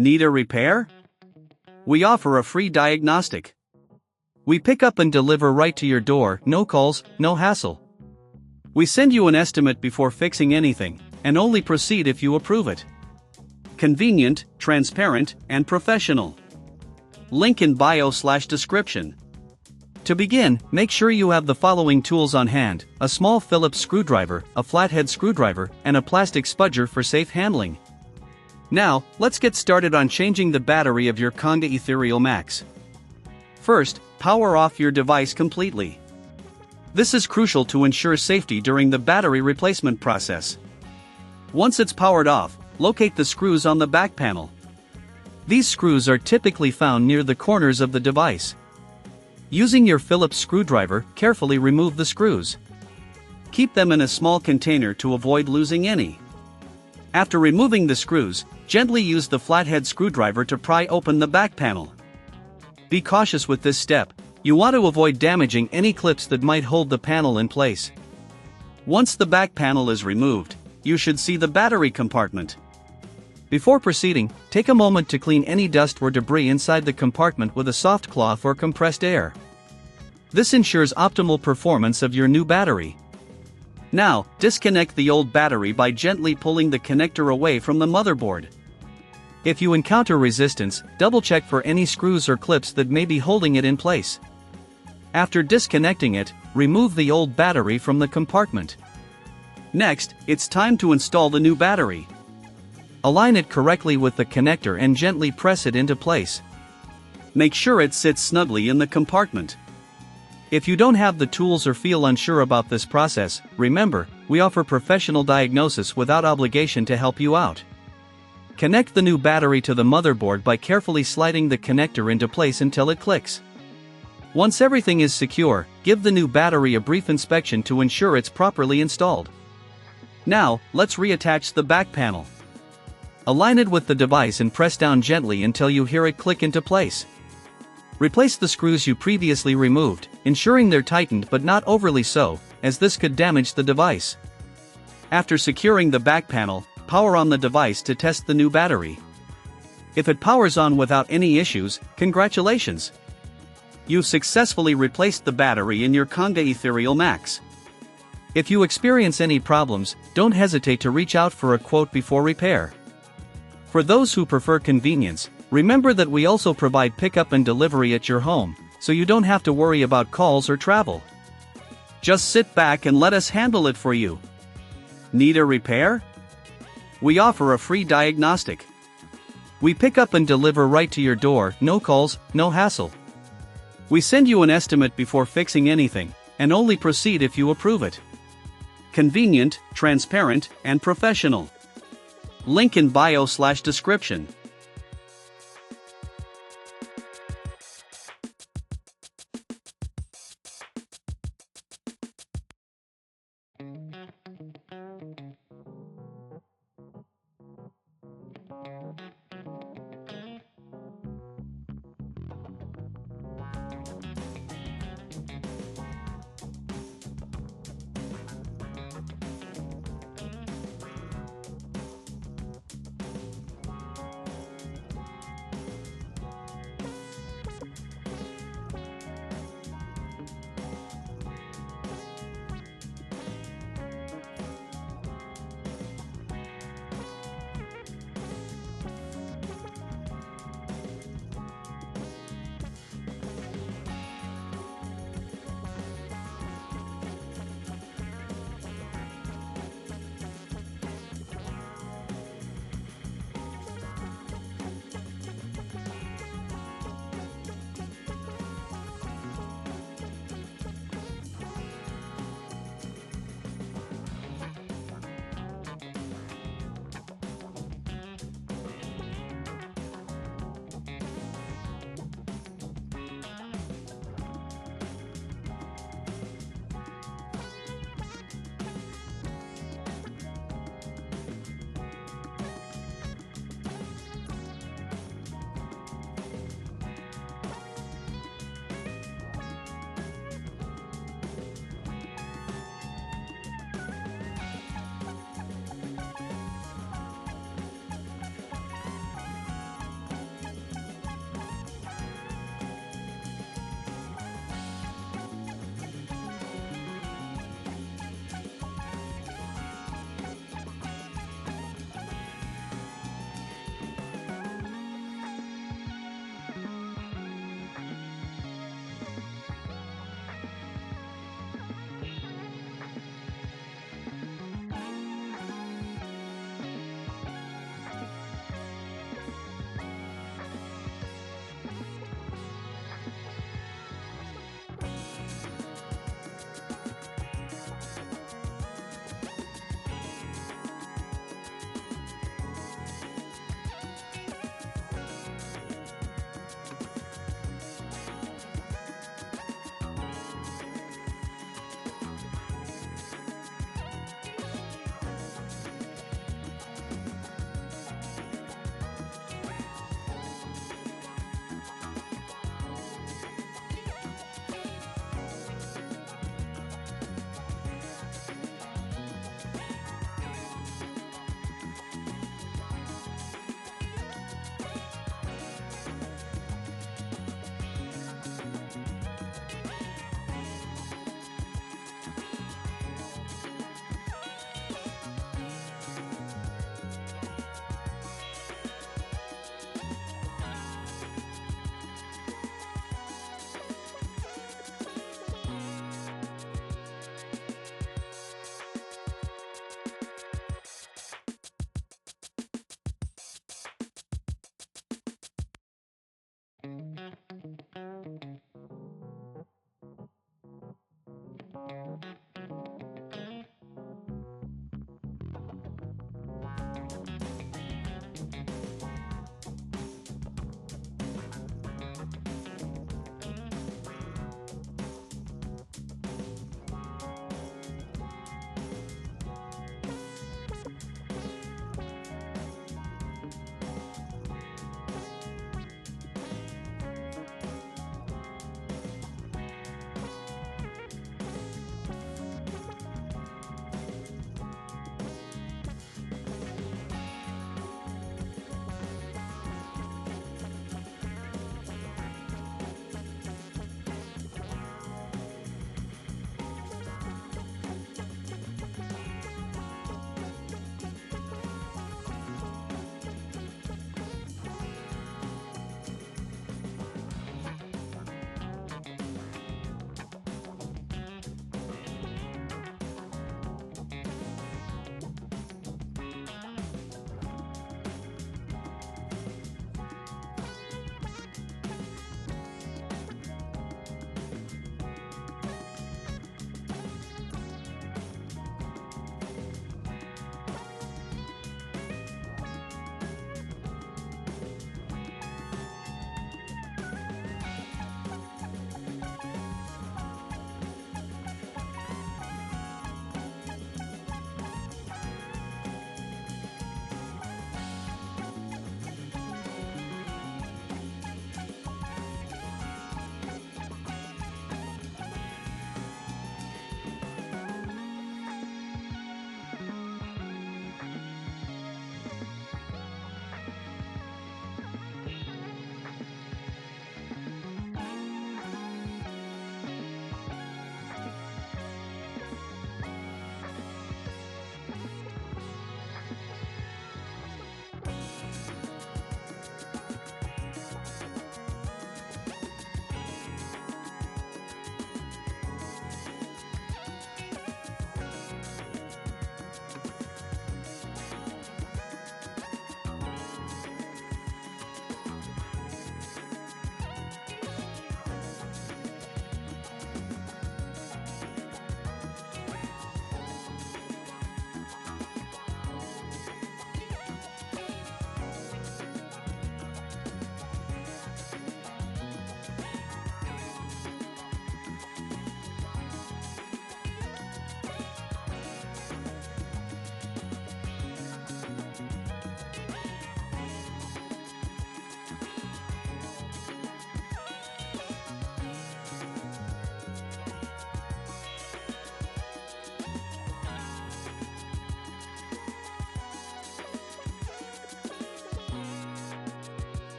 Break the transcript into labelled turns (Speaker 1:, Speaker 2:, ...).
Speaker 1: Need a repair? We offer a free diagnostic. We pick up and deliver right to your door, no calls, no hassle. We send you an estimate before fixing anything, and only proceed if you approve it. Convenient, transparent, and professional. Link in bio/description. To begin, make sure you have the following tools on hand: a small Phillips screwdriver, a flathead screwdriver, and a plastic spudger for safe handling. Now, let's get started on changing the battery of your Conga Eternal Max. First, power off your device completely. This is crucial to ensure safety during the battery replacement process. Once it's powered off, locate the screws on the back panel. These screws are typically found near the corners of the device. Using your Phillips screwdriver, carefully remove the screws. Keep them in a small container to avoid losing any. After removing the screws, gently use the flathead screwdriver to pry open the back panel. Be cautious with this step. You want to avoid damaging any clips that might hold the panel in place. Once the back panel is removed, you should see the battery compartment. Before proceeding, take a moment to clean any dust or debris inside the compartment with a soft cloth or compressed air. This ensures optimal performance of your new battery. Now, disconnect the old battery by gently pulling the connector away from the motherboard. If you encounter resistance, double-check for any screws or clips that may be holding it in place. After disconnecting it, remove the old battery from the compartment. Next, it's time to install the new battery. Align it correctly with the connector and gently press it into place. Make sure it sits snugly in the compartment. If you don't have the tools or feel unsure about this process, remember, we offer professional diagnosis without obligation to help you out. Connect the new battery to the motherboard by carefully sliding the connector into place until it clicks. Once everything is secure, give the new battery a brief inspection to ensure it's properly installed. Now, let's reattach the back panel. Align it with the device and press down gently until you hear it click into place. Replace the screws you previously removed, ensuring they're tightened but not overly so, as this could damage the device. After securing the back panel, power on the device to test the new battery. If it powers on without any issues, congratulations! You've successfully replaced the battery in your Conga Eternal Max. If you experience any problems, don't hesitate to reach out for a quote before repair. For those who prefer convenience, remember that we also provide pickup and delivery at your home, so you don't have to worry about calls or travel. Just sit back and let us handle it for you. Need a repair? We offer a free diagnostic. We pick up and deliver right to your door, no calls, no hassle. We send you an estimate before fixing anything, and only proceed if you approve it. Convenient, transparent, and professional. Link in bio/description.